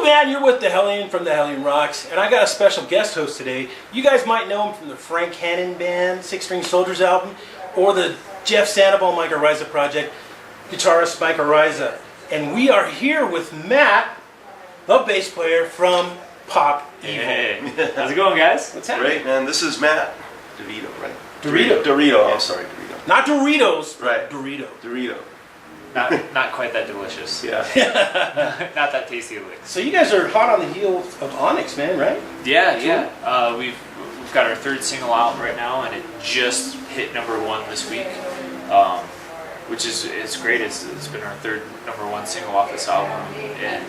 man, you're with the Hellion from the Hellion Rocks, and I got a special guest host today. You guys might know him from the Hannon Band, Six String Soldiers album, or the Sandoval Mike Araiza Project, guitarist Mike Araiza. And we are here with Matt, the bass player from Pop Evil. Hey, how's it going, guys? What's happening? Great, man. This is Matt DiRito, right? DiRito. I'm sorry, DiRito. Not Doritos. Right. DiRito. Not quite that delicious. Yeah. Not that tasty at least. So you guys are hot on the heels of Onyx, man, right? Yeah. We've got our third single out right now, and it just hit #1 this week, which is it's great. It's been our third #1 single off this album, and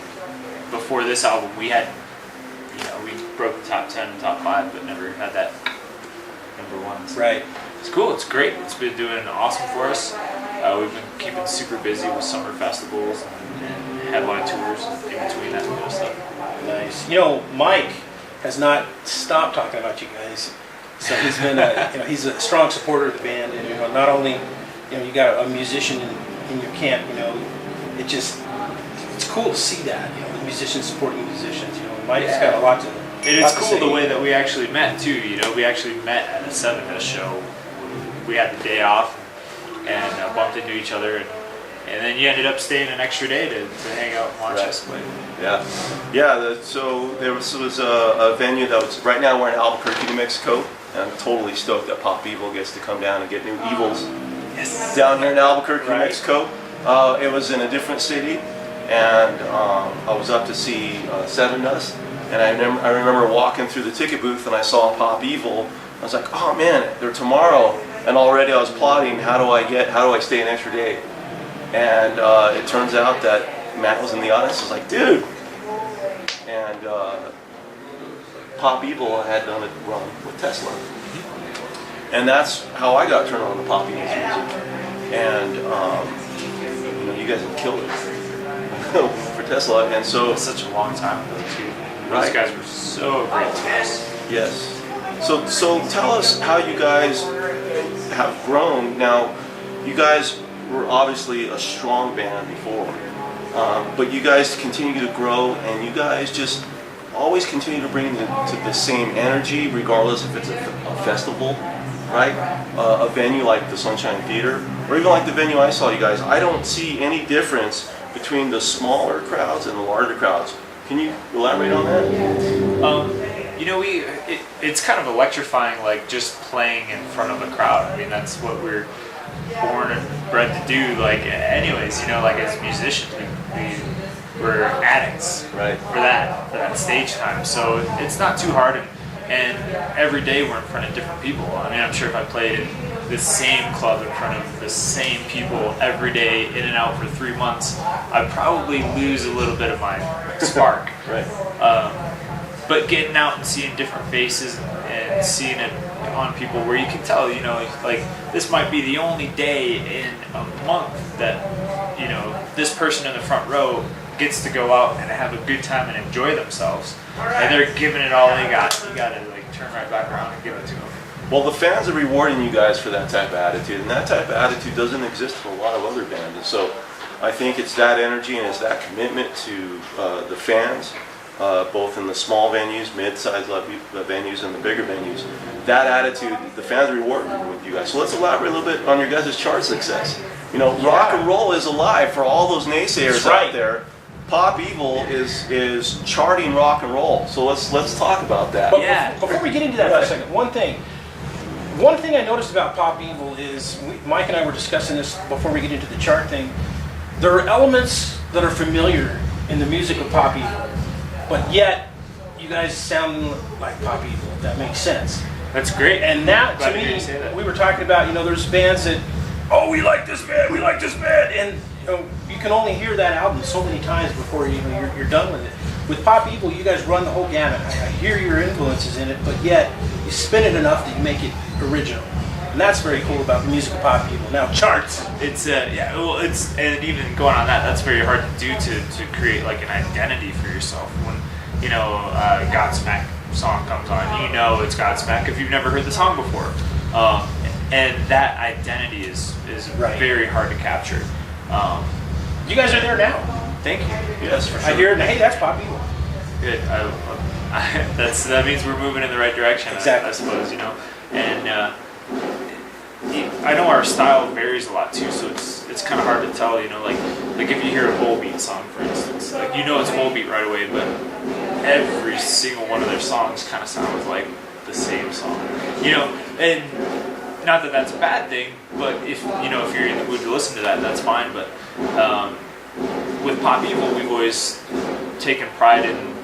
before this album, we had we broke the top 10 and top 5, but never had that #1. So right. It's cool. It's great. It's been doing awesome for us. We've been keeping super busy with summer festivals and headline tours in between that kind of stuff. Nice. Mike has not stopped talking about you guys. So he's been, he's a strong supporter of the band, and not only, you got a musician in your camp. It's cool to see that. The musicians supporting musicians. Mike's got a lot to. And it's cool the way that we actually met too. We actually met at a 7 show. We had the day off and bumped into each other, and then you ended up staying an extra day to hang out and watch us play. Yeah. So there was a venue that was right now we're in Albuquerque, New Mexico, and I'm totally stoked that Pop Evil gets to come down and get new Evils down here in Albuquerque, New Mexico. It was in a different city, and I was up to see Seven Dust, and I remember walking through the ticket booth and I saw Pop Evil. I was like, oh man, they're tomorrow. And already I was plotting, how do I stay an extra day? And it turns out that Matt was in the audience. I was like, dude. And Pop Evil had done a run with Tesla. And that's how I got turned on to Pop Evil's music. And you guys have killed it for Tesla. And so It's such a long time ago too. Right. Those guys were so great to us. Yes. So tell us how you guys have grown. Now, you guys were obviously a strong band before, but you guys continue to grow, and you guys just always continue to bring the same energy, regardless if it's a festival, right? A venue like the Sunshine Theater, or even like the venue I saw you guys. I don't see any difference between the smaller crowds and the larger crowds. Can you elaborate on that? It's kind of electrifying, like just playing in front of a crowd. I mean, that's what we're born and bred to do. Like, anyways, like as musicians, we're addicts, right, for that stage time. So it's not too hard, and every day we're in front of different people. I mean, I'm sure if I played in the same club in front of the same people every day, in and out for 3 months, I'd probably lose a little bit of my spark. Right. But getting out and seeing different faces and seeing it on people where you can tell, like this might be the only day in a month that, this person in the front row gets to go out and have a good time and enjoy themselves. And they're giving it all they got. You got to turn right back around and give it to them. Well, the fans are rewarding you guys for that type of attitude, and that type of attitude doesn't exist for a lot of other bands. And so I think it's that energy and it's that commitment to the fans, both in the small venues, mid-sized venues, and the bigger venues. That attitude, the fans are rewarding with you guys. So let's elaborate a little bit on your guys' chart success. Rock and roll is alive for all those naysayers out there. Pop Evil is charting rock and roll. So let's talk about that. But before we get into that for a second, one thing I noticed about Pop Evil is, Mike and I were discussing this before we get into the chart thing. There are elements that are familiar in the music of Pop Evil, but yet you guys sound like Pop Evil, if that makes sense. That's great. And that, to me, we were talking about, there's bands that, we like this band, and you can only hear that album so many times before you're done with it. With Pop Evil, you guys run the whole gamut. I hear your influences in it, but yet you spin it enough that you make it original. And that's very cool about the music of Pop Evil. Now, charts. And even going on that, that's very hard to do to create like an identity for yourself. When Godsmack song comes on, it's Godsmack if you've never heard the song before. And that identity is very hard to capture. You guys are there now. Thank you. Yes, for sure. I hear it. Hey, that's Pop Evil. Good. That means we're moving in the right direction. Exactly. I suppose, you know. And I know our style varies a lot too, so it's kind of hard to tell, you know. Like if you hear a Volbeat song, for instance, like you know it's Volbeat right away, but every single one of their songs kind of sounds like the same song, you know. And not that that's a bad thing, but if you're in the mood to listen to that, that's fine. But with Pop Evil, we've always taken pride in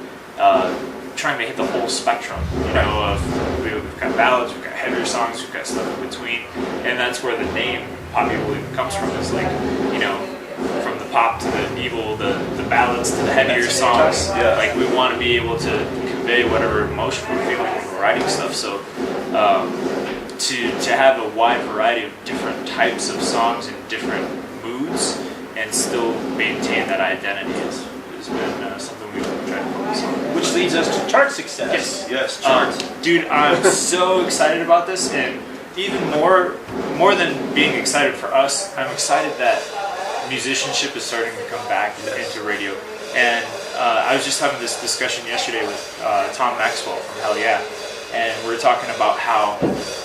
trying to hit the whole spectrum, you know, we've got ballads, we've got heavier songs, we've got stuff in between, and that's where the name Pop Evil even comes from. Is like, you know, from the pop to the evil, the ballads to the heavier songs. Yeah. Like we want to be able to convey whatever emotion we're feeling when we're writing stuff. So to have a wide variety of different types of songs in different moods and still maintain that identity has been something we've tried to focus on. Which leads us to chart success. Yes, charts. Dude, I'm so excited about this, and even more than being excited for us, I'm excited that musicianship is starting to come back into radio. And I was just having this discussion yesterday with Tom Maxwell from Hellion, and we were talking about how,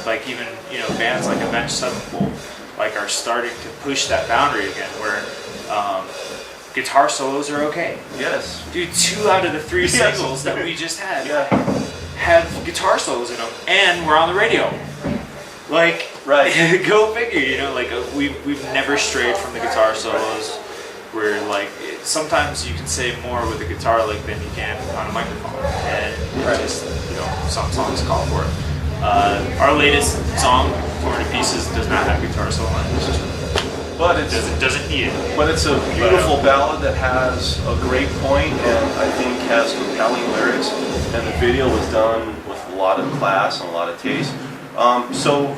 like, even, you know, bands like Avenged Sevenfold, like, are starting to push that boundary again, where guitar solos are okay. Yes. Dude, 2 out of the 3 singles that we just had Yeah. have guitar solos in them, and we're on the radio. Like, Right. Go figure, you know, like we've never strayed from the guitar solos. We're like, sometimes you can say more with a guitar lick than you can on a microphone, and it just, you know, some songs call for it. Our latest song, Torn to Pieces, does not have guitar solo in it. But it doesn't need it. But it's a beautiful ballad that has a great point and I think has compelling lyrics. And the video was done with a lot of class and a lot of taste. So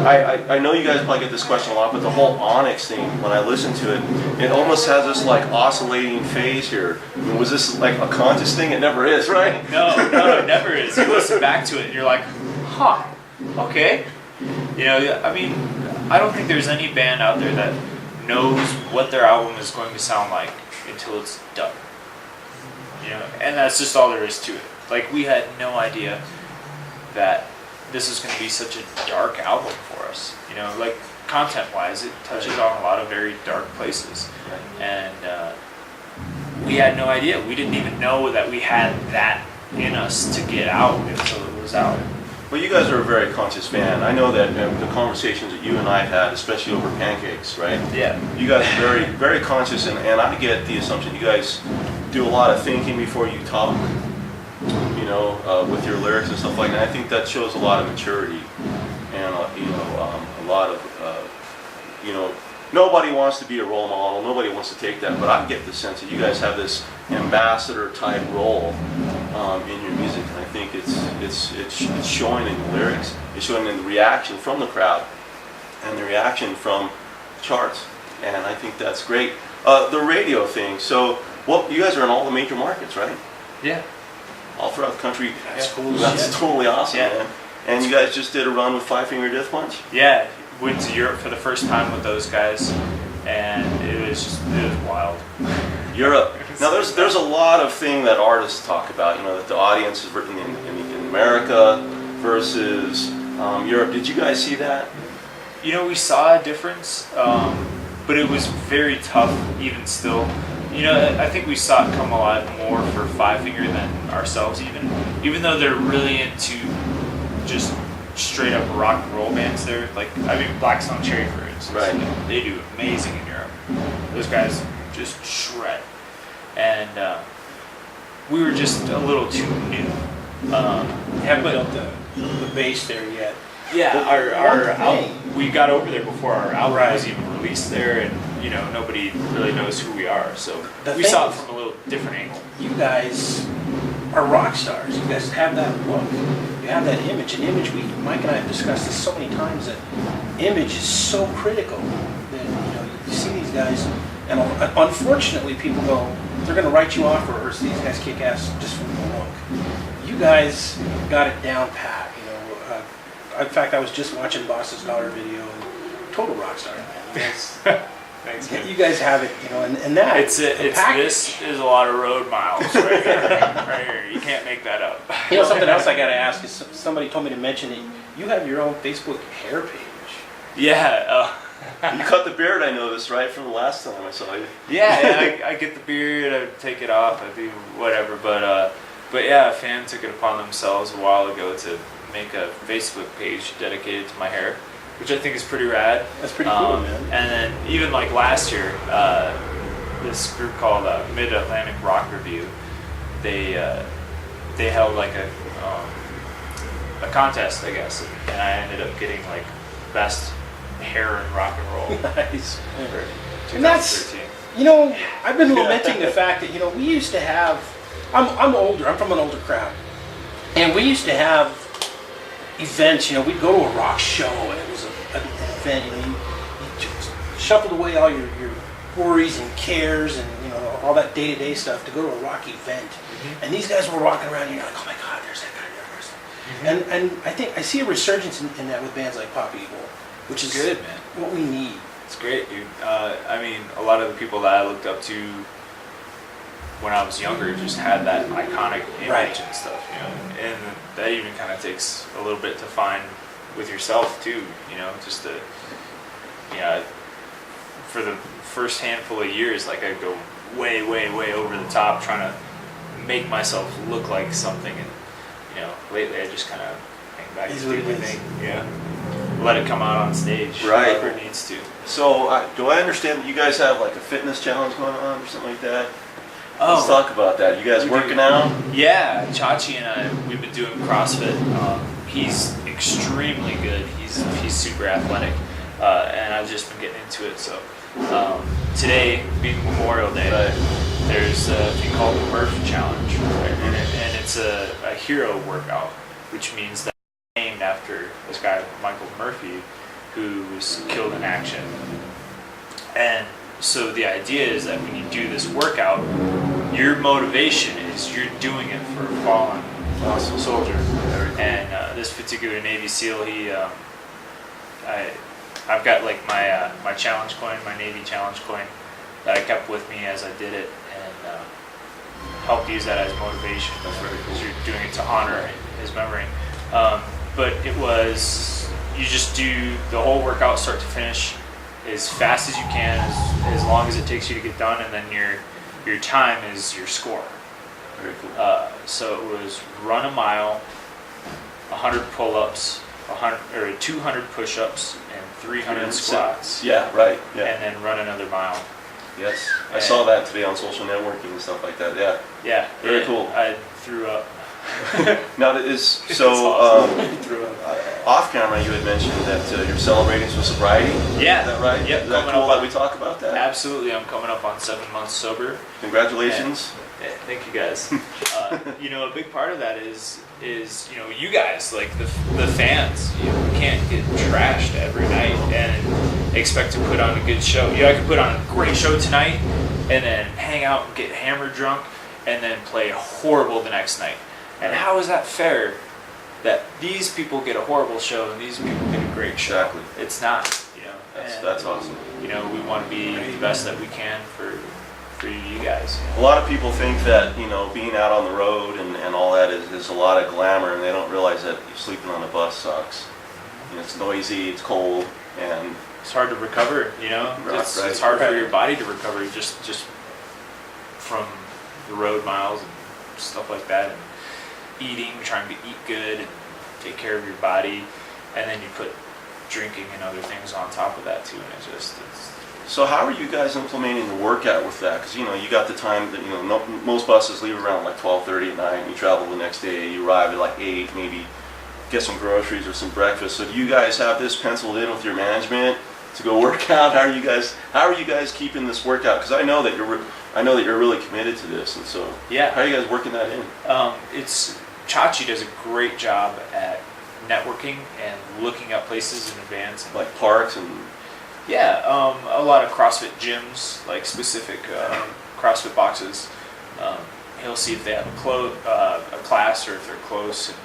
I know you guys probably get this question a lot, but the whole Onyx thing, when I listen to it, it almost has this like oscillating phase here. I mean, was this like a conscious thing? It never is, right? No, it never is. You listen back to it and you're like, huh, okay. You know, I mean, I don't think there's any band out there that knows what their album is going to sound like until it's done. You know, and that's just all there is to it. Like, we had no idea that this is going to be such a dark album for us. You know, like, content-wise, it touches on a lot of very dark places. And we had no idea. We didn't even know that we had that in us to get out until it was out. Well, you guys are a very conscious fan. I know that the conversations that you and I have had, especially over pancakes, right? Yeah. You guys are very, very conscious, and I get the assumption you guys do a lot of thinking before you talk, you know, with your lyrics and stuff like that. I think that shows a lot of maturity, and a lot of, you know, nobody wants to be a role model. Nobody wants to take that, but I get the sense that you guys have this ambassador type role in your music, and I think it's showing in the lyrics. It's showing in the reaction from the crowd and the reaction from charts, and I think that's great. The radio thing. So, well, you guys are in all the major markets, right? Yeah. All throughout the country. That's cool. That's totally awesome, Yeah. man. And you guys just did a run with Five Finger Death Punch? Yeah, went to Europe for the first time with those guys, and it was wild. Europe. Now, there's a lot of thing that artists talk about, you know, that the audience is written in America versus Europe. Did you guys see that? You know, we saw a difference, but it was very tough even still. You know, I think we saw it come a lot more for Five Finger than ourselves even though they're really into just straight up rock and roll bands there. Like, I mean, Black Stone Cherry, for instance. Right. You know, they do amazing in Europe. Those guys just shred. And we were just a little too new. Haven't built the base there yet. Yeah, But our one thing- album, we got over there before our album Right. was even released there, and, you know, nobody really knows who we are. So The we thing saw it is- from a little different angle. You guys are rock stars. You guys have that look. You have that image. An image, Mike and I have discussed this so many times, that image is so critical. That, you know, you see these guys, and unfortunately people go, they're going to write you off, or these guys kick ass just from the look. You guys got it down pat. You know, in fact, I was just watching Boss's Dollar video, and total rock star. Man. Thanks, you man. guys have it, and that. This is a lot of road miles right here. Right here. You can't make that up. Something else I got to ask is somebody told me to mention it. You have your own Facebook hair page. Yeah. You cut the beard, I noticed, right, from the last time I saw you. Yeah, I get the beard, I take it off, I do whatever, but yeah, a fan took it upon themselves a while ago to make a Facebook page dedicated to my hair, which I think is pretty rad. That's pretty cool, man. And then even like last year, this group called Mid-Atlantic Rock Review, they held like a contest, I guess, and I ended up getting like best hair and rock and roll. Nice. For And that's, 2013. I've been lamenting the fact that, we used to have, I'm older, I'm from an older crowd, and we used to have events, we'd go to a rock show, and it was an event, you just shuffled away all your worries and cares and, all that day-to-day stuff to go to a rock event. Mm-hmm. And these guys were walking around, and you're like, oh my God, there's that guy there. Mm-hmm. And I think I see a resurgence in that with bands like Pop Evil, which is good, man. What we need. It's great, dude. I mean, a lot of the people that I looked up to when I was younger just had that iconic image and stuff, and that even kind of takes a little bit to find with yourself too, just to, for the first handful of years, like I'd go way, way, way over the top trying to make myself look like something, and lately I just kind of hang back and do my thing, let it come out on stage, wherever it needs to. So, do I understand that you guys have like a fitness challenge going on or something like that? Oh. Let's talk about that. You guys working out? Yeah, Chachi and I, we've been doing CrossFit. He's extremely good. He's super athletic, and I've just been getting into it. So today, being Memorial Day, there's a thing called the Murph Challenge, and it's a hero workout, which means that it's named after this guy, Michael Murphy, who was killed in action. And so the idea is that when you do this workout, your motivation is you're doing it for a fallen soldier. And this particular Navy SEAL, I've got like my challenge coin, my Navy challenge coin that I kept with me as I did it, and helped use that as motivation. That's very cool. You're doing it to honor his memory. But it was, you just do the whole workout start to finish as fast as you can, as long as it takes you to get done, and then your time is your score. Very cool. So it was run a mile, 100 pull-ups, 200 push-ups, and 300 squats. Yeah, right. Yeah. And then run another mile. Yes, I saw that today on social networking and stuff like that. Yeah. Yeah. Very cool. I threw up. Now that is so. Off camera, you had mentioned that you're celebrating some sobriety. Yeah. Is that right? Yep. Is that cool that we talk about that? Absolutely. I'm coming up on 7 months sober. Congratulations. And, thank you guys. A big part of that is you guys, like the fans. We can't get trashed every night and expect to put on a good show. I could put on a great show tonight and then hang out and get hammered drunk and then play horrible the next night. And how is that fair that these people get a horrible show and these people get a great show? Exactly. It's not, That's awesome. We want to be the best that we can for you guys. A lot of people think that, being out on the road and all that is a lot of glamour, and they don't realize that sleeping on a bus sucks. It's noisy, it's cold, and it's hard to recover, It's hard for your body to recover just from the road miles and stuff like that. And eating, trying to eat good and take care of your body, and then you put drinking and other things on top of that too, and it's So how are you guys implementing the workout with that? Because you got the time that most buses leave around like 12:30 at night. You travel the next day. You arrive at like 8, maybe get some groceries or some breakfast. So do you guys have this penciled in with your management to go work out? How are you guys keeping this workout? Because I know that you're really committed to this, and so how are you guys working that in? Chachi does a great job at networking and looking up places in advance, and like parks and. Yeah, a lot of CrossFit gyms, like specific CrossFit boxes. He'll see if they have a class or if they're close, and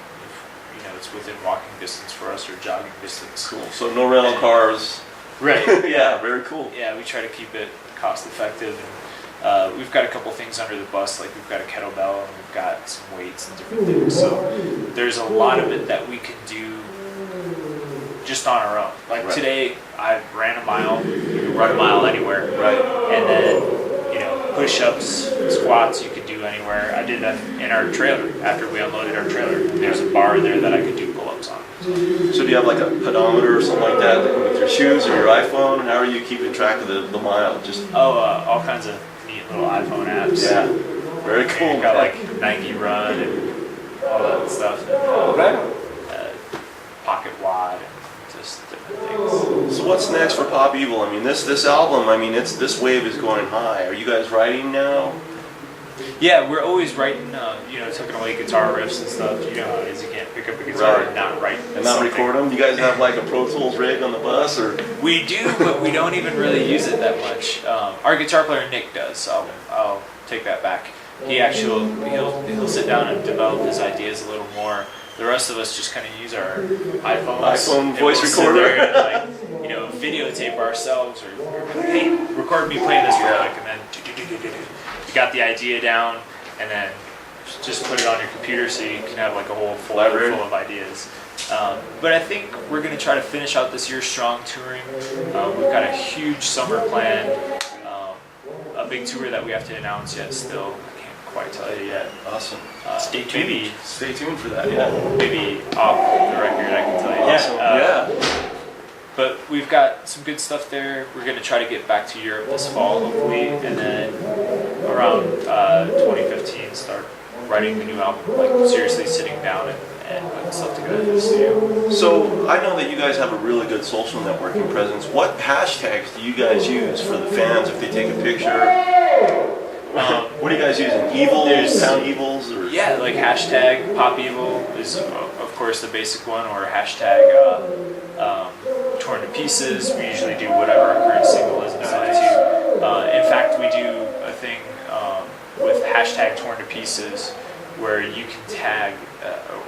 if it's within walking distance for us or jogging distance. Cool. So no rental cars. Right. Yeah, very cool. Yeah, we try to keep it cost effective. And, we've got a couple things under the bus, like we've got a kettlebell and we've got some weights and different things. So there's a lot of it that we can do just on our own. Like Right. today, I ran a mile. You can run a mile anywhere. Right. And then, push-ups, squats, you could do anywhere. I did that in our trailer after we unloaded our trailer. There's a bar there that I could do pull-ups on. So do you have like a pedometer or something like that with your shoes or your iPhone? How are you keeping track of the mile? Just all kinds of neat little iPhone apps. yeah, very cool. We've got like Nike Run and all that stuff. And, Pocket Wad and just different things. So what's next for Pop Evil? I mean, this album. I mean, this wave is going high. Are you guys writing now? Yeah, we're always writing, tucking away guitar riffs and stuff. You know how it is. You can't pick up a guitar Right. and not write And not something. record them? You guys have like a Pro Tools rig on the bus, or We do, but we don't even really use it that much. Our guitar player Nick does. So I'll take that back. He'll sit down and develop his ideas a little more. The rest of us just kind of use our iPhones. iPhone and voice we'll sit recorder. there and, videotape ourselves, or hey, record me playing this real Yeah. quick, and then you got the idea down, and then just put it on your computer so you can have like a whole folder Library. full of ideas. But I think we're going to try to finish out this year strong touring. We've got a huge summer planned, a big tour that we have to announce yet still. I can't quite tell you yet. awesome. Stay tuned. Stay tuned for that. Yeah. Maybe off the record I can tell you. Awesome. Yeah. But we've got some good stuff there. We're going to try to get back to Europe this fall, hopefully, and then around 2015 start writing the new album, like seriously sitting down and putting stuff together in the studio. So I know that you guys have a really good social networking presence. What hashtags do you guys use for the fans if they take a picture? What are you guys using? Evils, Pound Evils, or Yeah, like hashtag Pop Evil is of course the basic one, or hashtag Torn to Pieces. We usually do whatever our current single is and send it to. In fact, we do a thing with hashtag Torn to Pieces where you can tag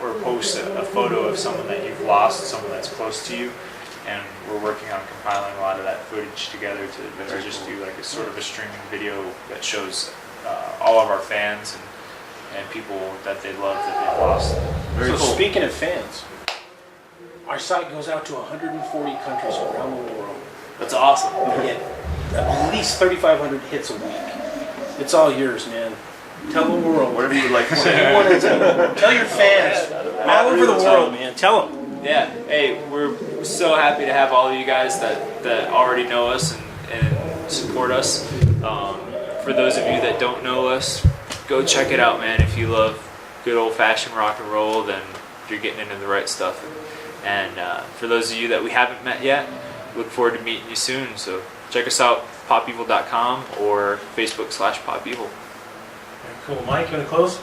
or post a photo of someone that you've lost, someone that's close to you, and we're working on compiling a lot of that footage together to just do like a sort of a streaming video that shows all of our fans and people that they love that they've lost. Very So cool. speaking of fans, our site goes out to 140 countries around the world. That's awesome. We get at least 3,500 hits a week. It's all yours, man. Tell the world. whatever you would like to What say. you want to tell. Tell your fans Matt all over the DiRito, world, man. Tell them. Yeah. Hey, we're so happy to have all of you guys that already know us and support us. For those of you that don't know us, go check it out, man. If you love good old-fashioned rock and roll, then you're getting into the right stuff. And for those of you that we haven't met yet, look forward to meeting you soon. So check us out, popevil.com or Facebook/popevil. Cool. Mike, you want to close?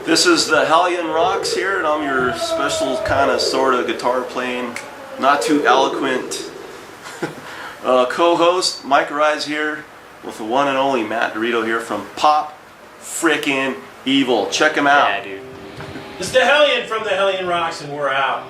This is the Hellion Rocks here, and I'm your special kind of sort of guitar playing, not too eloquent co-host. Mike Araiza here with the one and only Matt DiRito here from Pop Frickin' Evil. Check him out. Yeah, dude. This is the Hellion from the Hellion Rocks, and we're out.